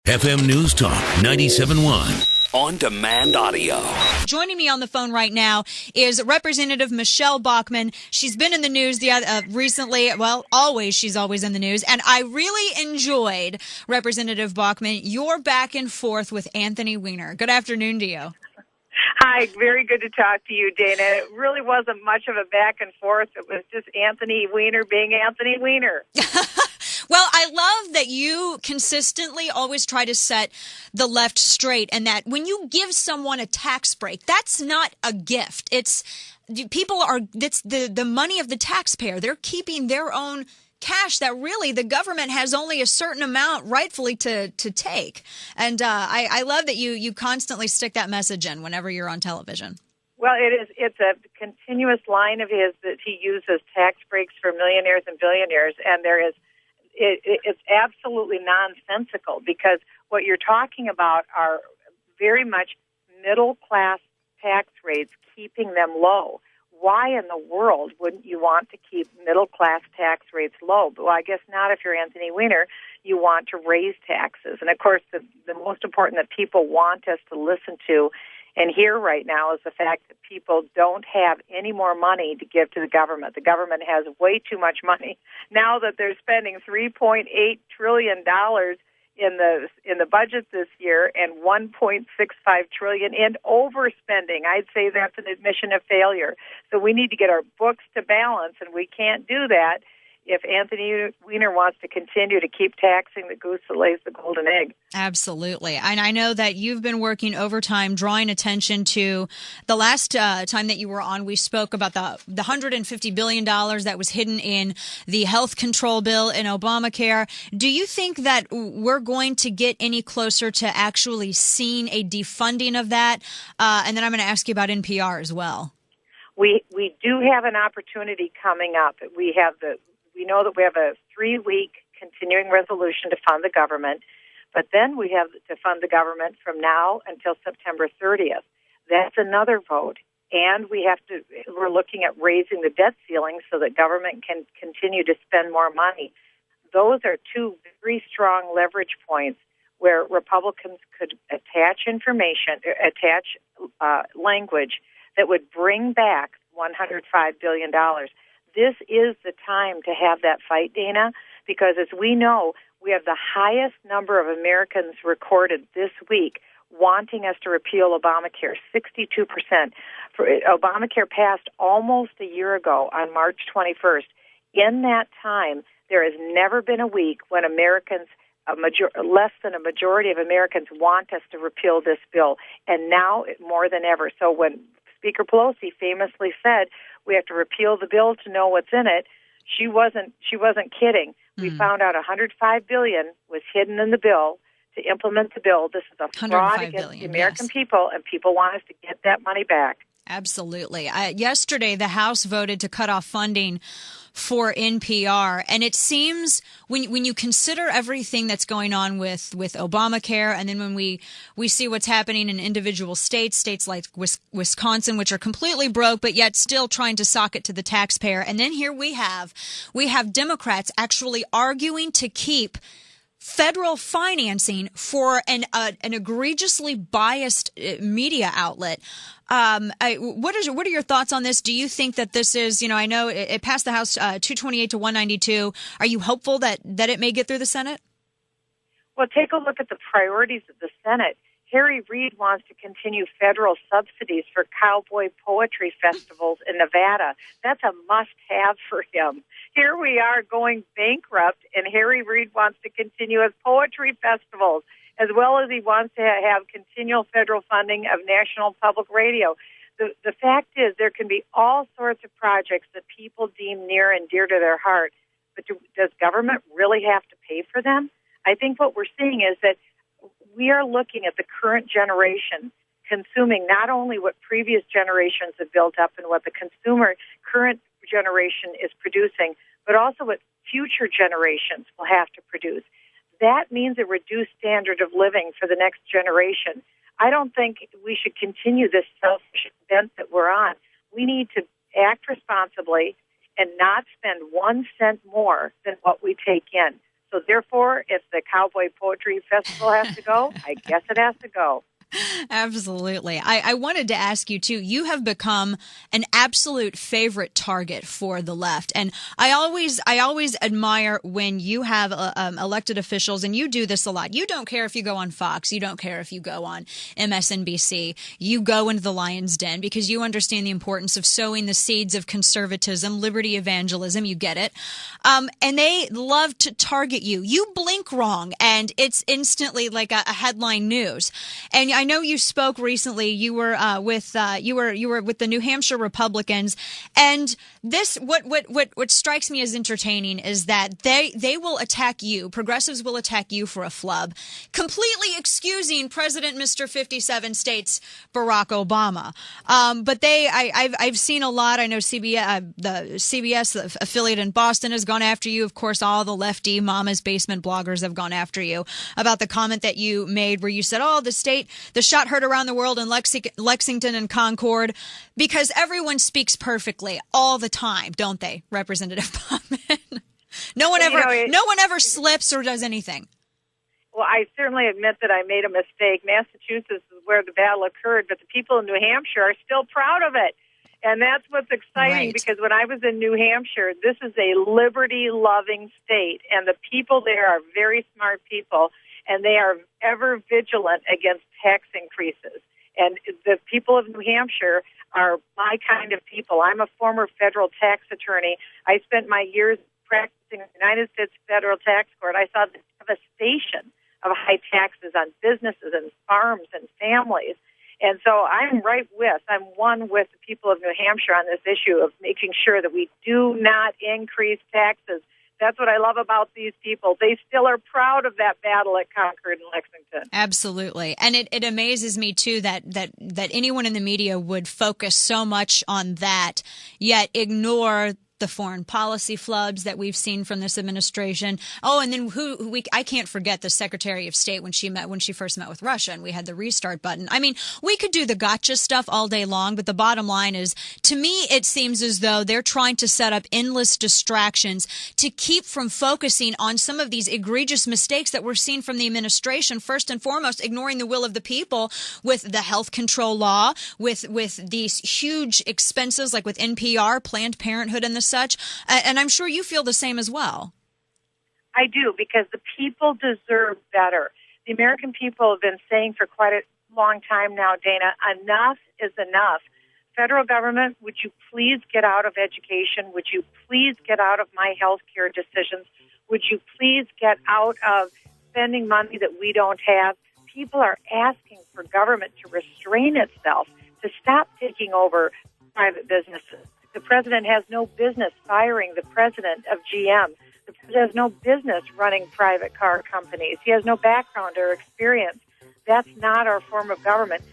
FM News Talk 97.1. On-demand audio. Joining me on the phone right now is Representative Michele Bachmann. She's been in the news recently. Well, she's always in the news. And I really enjoyed, Representative Bachmann, your back and forth with Anthony Weiner. Good afternoon to you. Hi, very good to talk to you, Dana. It really wasn't much of a back and forth. It was just Anthony Weiner being Anthony Weiner. Well, I love that you consistently always try to set the left straight, and that when you give someone a tax break, that's not a gift. It's the money of the taxpayer. They're keeping their own cash that really the government has only a certain amount rightfully to take. And I love that you constantly stick that message in whenever you're on television. Well, it's a continuous line of his that he uses tax breaks for millionaires and billionaires, and it's absolutely nonsensical, because what you're talking about are very much middle-class tax rates, keeping them low. Why in the world wouldn't you want to keep middle-class tax rates low? Well, I guess not if you're Anthony Weiner. You want to raise taxes. And, of course, the most important that people want us to listen to and hear right now is the fact that people don't have any more money to give to the government. The government has way too much money now that they're spending $3.8 trillion in the budget this year and $1.65 trillion in overspending. I'd say that's an admission of failure. So we need to get our books to balance, and we can't do that if Anthony Weiner wants to continue to keep taxing the goose that lays the golden egg. Absolutely. And I know that you've been working overtime, drawing attention to the last time that you were on, we spoke about the $150 billion that was hidden in the health control bill in Obamacare. Do you think that we're going to get any closer to actually seeing a defunding of that? And then I'm going to ask you about NPR as well. We do have an opportunity coming up. We know that we have a 3-week continuing resolution to fund the government, but then we have to fund the government from now until September 30th. That's another vote. And we're looking at raising the debt ceiling so that government can continue to spend more money. Those are two very strong leverage points where Republicans could attach language that would bring back $105 billion. This is the time to have that fight, Dana, because as we know, we have the highest number of Americans recorded this week wanting us to repeal Obamacare, 62%. Obamacare passed almost a year ago on March 21st. In that time, there has never been a week when less than a majority of Americans want us to repeal this bill, and now more than ever. So when Speaker Pelosi famously said we have to repeal the bill to know what's in it, she wasn't kidding. We found out $105 billion was hidden in the bill to implement the bill. This is a fraud against the American people, and people want us to get that money back. Absolutely. Yesterday, the House voted to cut off funding for NPR. And it seems when you consider everything that's going on with Obamacare, and then when we see what's happening in individual states like Wisconsin, which are completely broke, but yet still trying to sock it to the taxpayer. And then here we have Democrats actually arguing to keep federal financing for an egregiously biased media outlet. What are your thoughts on this? Do you think that this is, I know it passed the House 228 to 192. Are you hopeful that it may get through the Senate? Well, take a look at the priorities of the Senate. Harry Reid wants to continue federal subsidies for cowboy poetry festivals in Nevada. That's a must-have for him. Here we are going bankrupt, and Harry Reid wants to continue his poetry festivals, as well as he wants to have continual federal funding of national public radio. The fact is there can be all sorts of projects that people deem near and dear to their heart, but does government really have to pay for them? I think what we're seeing is that we are looking at the current generation consuming not only what previous generations have built up and what the current generation is producing, but also what future generations will have to produce. That means a reduced standard of living for the next generation. I don't think we should continue this selfish bent that we're on. We need to act responsibly and not spend 1 cent more than what we take in. So therefore, if the Cowboy Poetry Festival has to go, I guess it has to go. Absolutely. I wanted to ask you, too, you have become an absolute favorite target for the left. And I always admire when you have elected officials, and you do this a lot. You don't care if you go on Fox. You don't care if you go on MSNBC. You go into the lion's den because you understand the importance of sowing the seeds of conservatism, liberty evangelism. You get it. And they love to target you. You blink wrong, and it's instantly like a headline news. And I know you spoke recently. You were with the New Hampshire Republicans, and this what strikes me as entertaining is that they will attack you. Progressives will attack you for a flub, completely excusing President Mr. 57 States Barack Obama. But I've seen a lot. I know the CBS affiliate in Boston has gone after you. Of course, all the lefty Mama's Basement bloggers have gone after you about the comment that you made where you said, "Oh, the shot heard around the world in Lexington and Concord," because everyone speaks perfectly all the time, don't they, Representative Bachmann? No one ever slips or does anything. Well, I certainly admit that I made a mistake. Massachusetts is where the battle occurred, but the people in New Hampshire are still proud of it. And that's what's exciting, right. Because when I was in New Hampshire, this is a liberty-loving state, and the people there are very smart people, and they are ever vigilant against tax increases. And the people of New Hampshire are my kind of people. I'm a former federal tax attorney. I spent my years practicing in the United States Federal Tax Court. I saw the devastation of high taxes on businesses and farms and families. And so I'm one with the people of New Hampshire on this issue of making sure that we do not increase taxes. That's what I love about these people. They still are proud of that battle at Concord and Lexington. Absolutely. And it amazes me, too, that anyone in the media would focus so much on that, yet ignore the foreign policy flubs that we've seen from this administration. Oh, and then I can't forget the Secretary of State when she first met with Russia, and we had the restart button. I mean, we could do the gotcha stuff all day long, but the bottom line is, to me, it seems as though they're trying to set up endless distractions to keep from focusing on some of these egregious mistakes that we're seeing from the administration. First and foremost, ignoring the will of the people with the health control law, with these huge expenses like with NPR, Planned Parenthood, and the such, and I'm sure you feel the same as well. I do, because the people deserve better. The American people have been saying for quite a long time now, Dana, enough is enough. Federal government, would you please get out of education? Would you please get out of my health care decisions? Would you please get out of spending money that we don't have? People are asking for government to restrain itself, to stop taking over private businesses. The president has no business firing the president of GM. The president has no business running private car companies. He has no background or experience. That's not our form of government.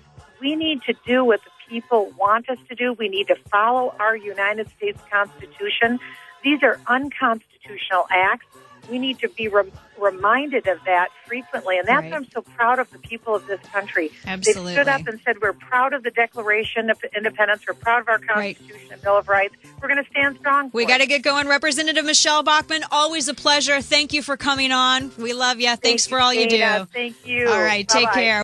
We need to do what the people want us to do. We need to follow our United States Constitution. These are unconstitutional acts. We need to be reminded of that frequently. And that's right. why I'm so proud of the people of this country. Absolutely. They stood up and said, we're proud of the Declaration of Independence. We're proud of our Constitution and Bill of Rights. We're going to stand strong for We got to get going. Representative Michele Bachmann, always a pleasure. Thank you for coming on. We love you. Thanks for all you do. Thank you. All right. Bye-bye. Take care.